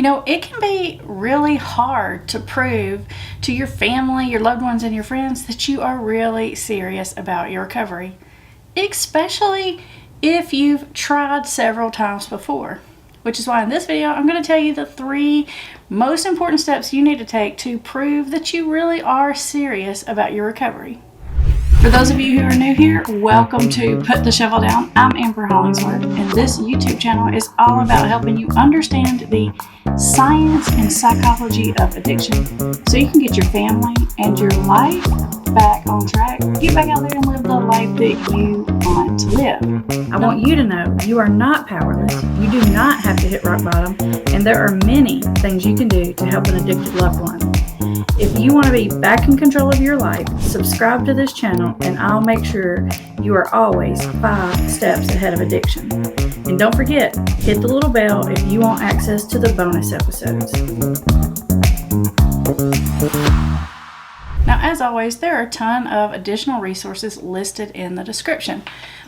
It can be really hard to prove to your family, your loved ones, and your friends that you are really serious about your recovery, especially if you've tried several times before. Which is why in this video, I'm going to tell you the 3 most important steps you need to take to prove that you really are serious about your recovery. For those of you who are new here, welcome to Put the Shovel Down. I'm Amber Hollingsworth, and this YouTube channel is all about helping you understand the science and psychology of addiction so you can get your family and your life back on track. Get back out there and live the life that you want to live. I want you to know you are not powerless. You do not have to hit rock bottom, and there are many things you can do to help an addicted loved one. If you want to be back in control of your life, subscribe to this channel and I'll make sure you are always 5 steps ahead of addiction. And don't forget, hit the little bell if you want access to the bonus episodes. Now, as always, there are a ton of additional resources listed in the description.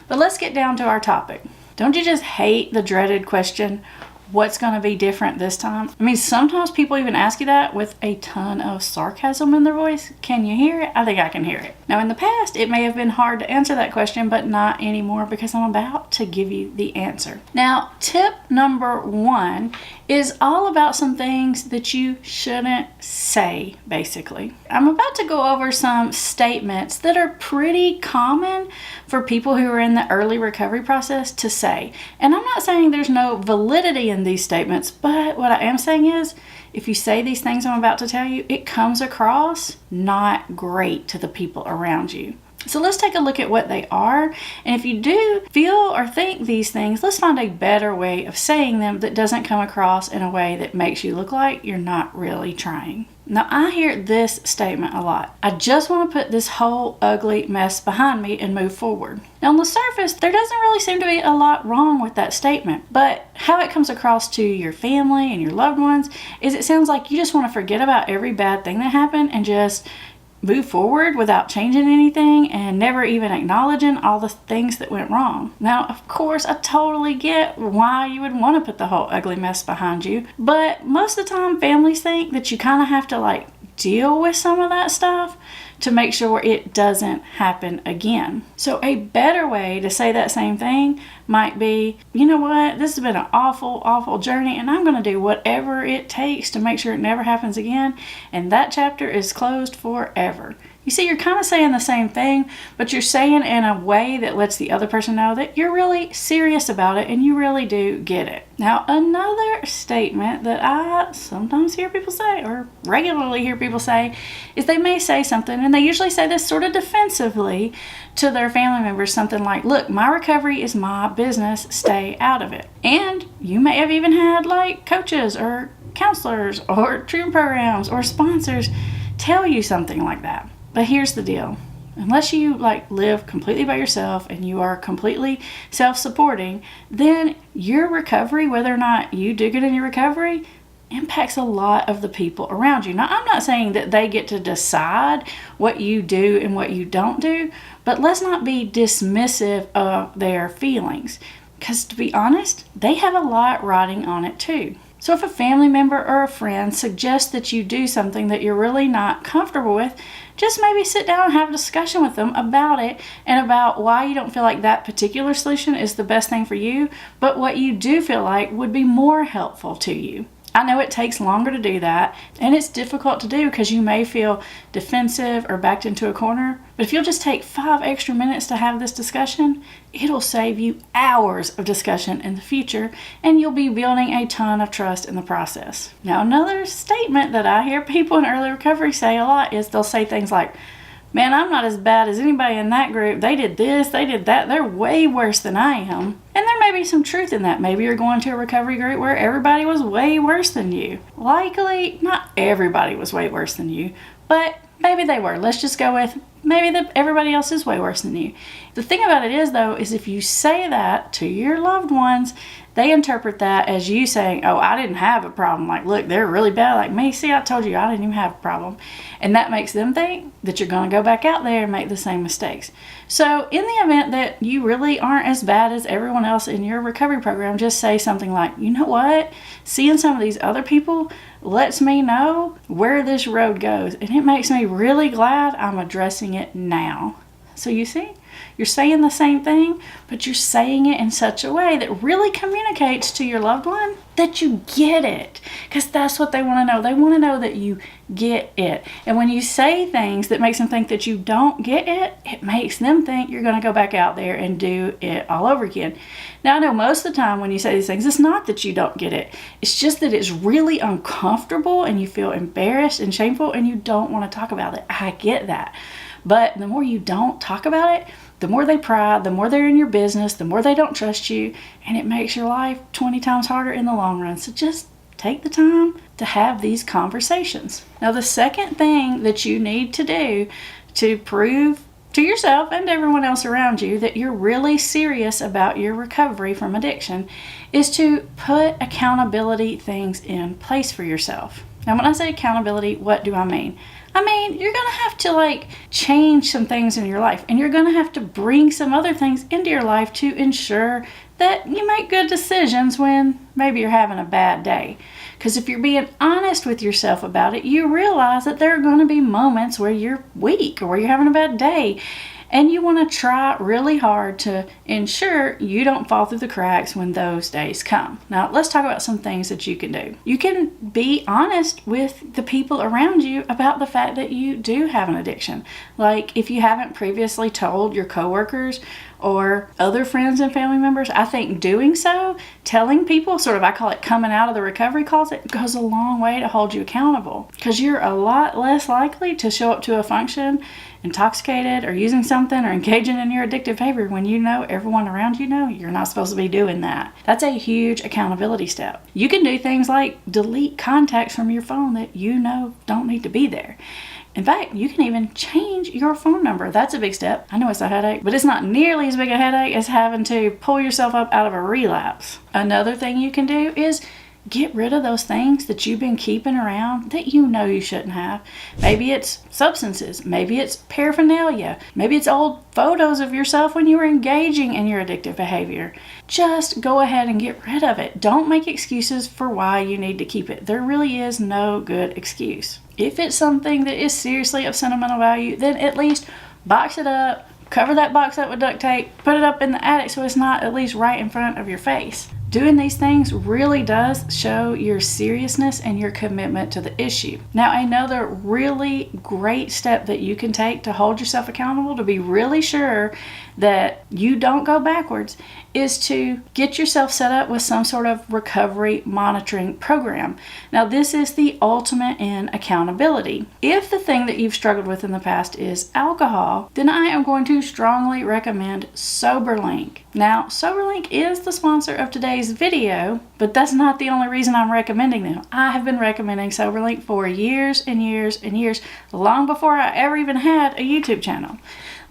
But let's get down to our topic. Don't you just hate the dreaded question, what's going to be different this time? I mean, sometimes people even ask you that with a ton of sarcasm in their voice. Can you hear it? I think I can hear it. Now, in the past, it may have been hard to answer that question, but not anymore because I'm about to give you the answer. Now, tip number 1 is all about some things that you shouldn't say, basically. I'm about to go over some statements that are pretty common for people who are in the early recovery process to say. And I'm not saying there's no validity in these statements, but what I am saying is, if you say these things I'm about to tell you, it comes across not great to the people around you. So let's take a look at what they are. And if you do feel or think these things, let's find a better way of saying them that doesn't come across in a way that makes you look like you're not really trying. Now, I hear this statement a lot. I just want to put this whole ugly mess behind me and move forward. Now, on the surface, there doesn't really seem to be a lot wrong with that statement, but how it comes across to your family and your loved ones is it sounds like you just want to forget about every bad thing that happened and just move forward without changing anything and never even acknowledging all the things that went wrong. Now, of course, I totally get why you would want to put the whole ugly mess behind you, but most of the time families think that you kind of have to deal with some of that stuff to make sure it doesn't happen again. So a better way to say that same thing might be, you know what, this has been an awful, awful journey, and I'm going to do whatever it takes to make sure it never happens again, and that chapter is closed forever. You see, you're kind of saying the same thing, but you're saying in a way that lets the other person know that you're really serious about it and you really do get it. Now, another statement that I sometimes hear people say, or regularly hear people say, is they may say something, and they usually say this sort of defensively to their family members, something like, look, my recovery is my business, stay out of it. And you may have even had coaches or counselors or treatment programs or sponsors tell you something like that. But here's the deal. Unless you live completely by yourself and you are completely self-supporting, then your recovery, whether or not you do get in your recovery, impacts a lot of the people around you. Now, I'm not saying that they get to decide what you do and what you don't do, but let's not be dismissive of their feelings. Because to be honest, they have a lot riding on it too. So if a family member or a friend suggests that you do something that you're really not comfortable with, just maybe sit down and have a discussion with them about it and about why you don't feel like that particular solution is the best thing for you, but what you do feel like would be more helpful to you. I know it takes longer to do that, and it's difficult to do because you may feel defensive or backed into a corner. But if you'll just take 5 extra minutes to have this discussion, it'll save you hours of discussion in the future, and you'll be building a ton of trust in the process. Now, another statement that I hear people in early recovery say a lot is they'll say things like, man, I'm not as bad as anybody in that group. They did this, they did that. They're way worse than I am. And there may be some truth in that. Maybe you're going to a recovery group where everybody was way worse than you. Likely, not everybody was way worse than you, but maybe they were. Let's just go with maybe everybody else is way worse than you. The thing about it is, though, is if you say that to your loved ones, they interpret that as you saying, oh, I didn't have a problem. Like, look, they're really bad like me. See, I told you I didn't even have a problem. And that makes them think that you're going to go back out there and make the same mistakes. So in the event that you really aren't as bad as everyone else in your recovery program, just say something like, you know what? Seeing some of these other people lets me know where this road goes. And it makes me really glad I'm addressing it now. So you see, you're saying the same thing, but you're saying it in such a way that really communicates to your loved one that you get it. Because that's what they want to know. They want to know that you get it. And when you say things that makes them think that you don't get it, it makes them think you're going to go back out there and do it all over again. Now, I know most of the time when you say these things, it's not that you don't get it. It's just that it's really uncomfortable and you feel embarrassed and shameful and you don't want to talk about it. I get that. But the more you don't talk about it, the more they pry, the more they're in your business, the more they don't trust you, and it makes your life 20 times harder in the long run. So just take the time to have these conversations. Now, the second thing that you need to do to prove to yourself and everyone else around you that you're really serious about your recovery from addiction is to put accountability things in place for yourself. Now, when I say accountability, what do I mean? I mean, you're going to have to change some things in your life, and you're going to have to bring some other things into your life to ensure that you make good decisions when maybe you're having a bad day. Because if you're being honest with yourself about it, you realize that there are going to be moments where you're weak or where you're having a bad day. And you want to try really hard to ensure you don't fall through the cracks when those days come. Now, let's talk about some things that you can do. You can be honest with the people around you about the fact that you do have an addiction. Like, if you haven't previously told your coworkers or other friends and family members, I think doing so, telling people, sort of, I call it coming out of the recovery closet, goes a long way to hold you accountable. Because you're a lot less likely to show up to a function intoxicated or using something or engaging in your addictive behavior when you know everyone around you know you're not supposed to be doing that. That's a huge accountability step. You can do things like delete contacts from your phone that you know don't need to be there. In fact, you can even change your phone number. That's a big step. I know it's a headache, but it's not nearly as big a headache as having to pull yourself up out of a relapse. Another thing you can do is get rid of those things that you've been keeping around that you know you shouldn't have. Maybe it's substances. Maybe it's paraphernalia. Maybe it's old photos of yourself when you were engaging in your addictive behavior. Just go ahead and get rid of it. Don't make excuses for why you need to keep it. There really is no good excuse. If it's something that is seriously of sentimental value, then at least box it up, cover that box up with duct tape, put it up in the attic so it's not at least right in front of your face. Doing these things really does show your seriousness and your commitment to the issue. Now, another really great step that you can take to hold yourself accountable, to be really sure that you don't go backwards, is to get yourself set up with some sort of recovery monitoring program. Now, this is the ultimate in accountability. If the thing that you've struggled with in the past is alcohol, then I am going to strongly recommend SoberLink. Now, SoberLink is the sponsor of today's video, but that's not the only reason I'm recommending them. I have been recommending SoberLink for years and years and years, long before I ever even had a YouTube channel.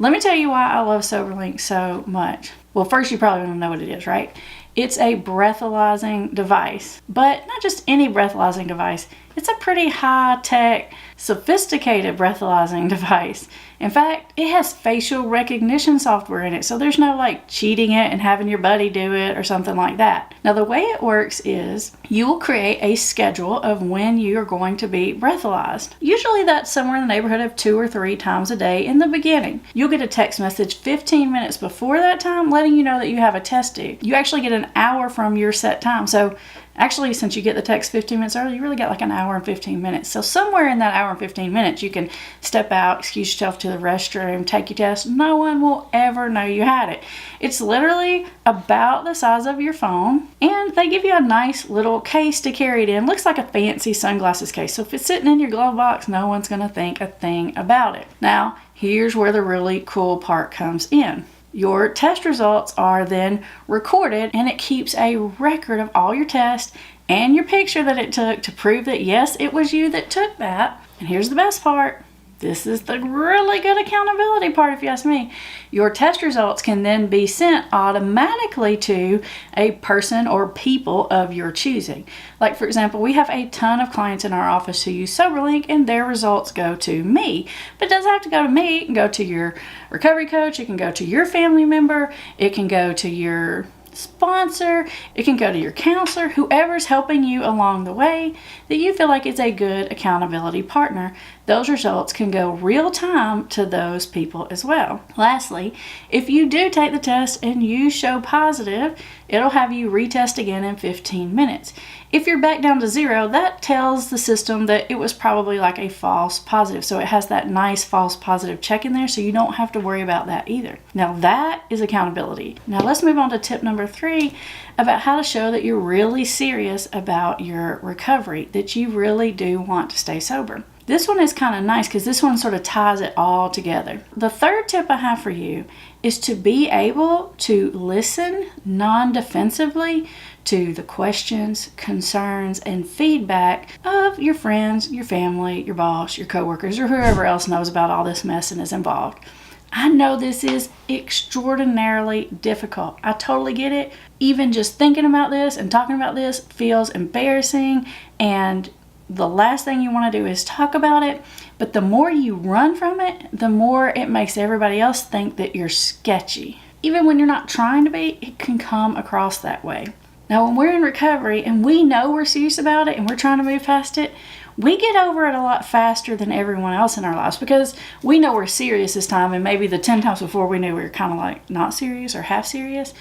Let me tell you why I love SoberLink so much. Well, first, you probably want to know what it is, right? It's a breathalyzing device, but not just any breathalyzing device. It's a pretty high-tech, sophisticated breathalyzing device. In fact, it has facial recognition software in it, so there's no cheating it and having your buddy do it or something like that. Now, the way it works is you will create a schedule of when you are going to be breathalyzed. Usually that's somewhere in the neighborhood of 2 or 3 times a day in the beginning. You'll get a text message 15 minutes before that time letting you know that you have a test due. You actually get an hour from your set time. So actually, since you get the text 15 minutes early, you really got an hour and 15 minutes. So somewhere in that hour and 15 minutes, you can step out, excuse yourself to the restroom, take your test. No one will ever know you had it. It's literally about the size of your phone, and they give you a nice little case to carry it in. Looks like a fancy sunglasses case. So if it's sitting in your glove box, no one's going to think a thing about it. Now, here's where the really cool part comes in. Your test results are then recorded, and it keeps a record of all your tests and your picture that it took to prove that yes, it was you that took that. And here's the best part. This is the really good accountability part, if you ask me. Your test results can then be sent automatically to a person or people of your choosing. Like, for example, we have a ton of clients in our office who use SoberLink, and their results go to me. But it doesn't have to go to me. It can go to your recovery coach. It can go to your family member. It can go to your sponsor. It can go to your counselor, whoever's helping you along the way that you feel like is a good accountability partner. Those results can go real time to those people as well. Lastly, if you do take the test and you show positive, it'll have you retest again in 15 minutes. If you're back down to 0, that tells the system that it was probably like a false positive. So it has that nice false positive check in there, so you don't have to worry about that either. Now that is accountability. Now let's move on to tip number 3 about how to show that you're really serious about your recovery, that you really do want to stay sober. This one is kind of nice because this one sort of ties it all together. The third tip I have for you is to be able to listen non-defensively to the questions, concerns, and feedback of your friends, your family, your boss, your coworkers, or whoever else knows about all this mess and is involved. I know this is extraordinarily difficult. I totally get it. Even just thinking about this and talking about this feels embarrassing, and the last thing you want to do is talk about it. But the more you run from it, the more it makes everybody else think that you're sketchy. Even when you're not trying to be, it can come across that way. Now, when we're in recovery and we know we're serious about it and we're trying to move past it, we get over it a lot faster than everyone else in our lives because we know we're serious this time, and maybe the 10 times before we knew we were kind of like not serious or half serious.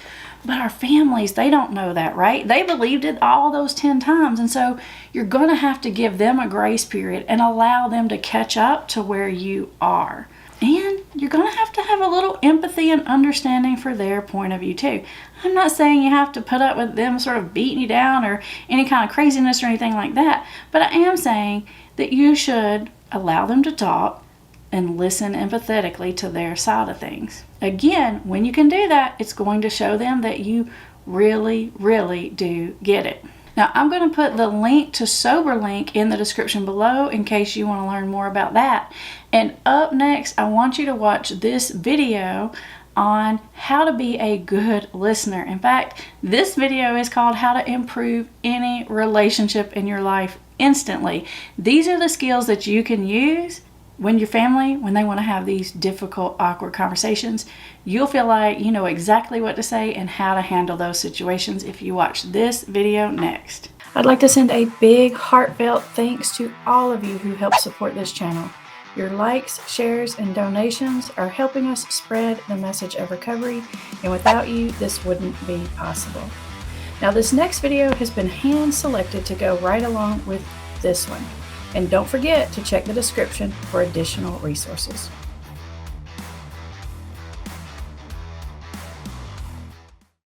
But our families, they don't know that, right? They believed it all those 10 times. And so you're going to have to give them a grace period and allow them to catch up to where you are. And you're going to have a little empathy and understanding for their point of view too. I'm not saying you have to put up with them sort of beating you down or any kind of craziness or anything like that. But I am saying that you should allow them to talk and listen empathetically to their side of things. Again, when you can do that, it's going to show them that you really, really do get it. Now, I'm going to put the link to SoberLink in the description below in case you want to learn more about that. And up next, I want you to watch this video on how to be a good listener. In fact, this video is called How to Improve Any Relationship in Your Life Instantly. These are the skills that you can use when your family, when they want to have these difficult, awkward conversations. You'll feel like you know exactly what to say and how to handle those situations if you watch this video next. I'd like to send a big, heartfelt thanks to all of you who help support this channel. Your likes, shares, and donations are helping us spread the message of recovery, and without you, this wouldn't be possible. Now, this next video has been hand-selected to go right along with this one. And don't forget to check the description for additional resources.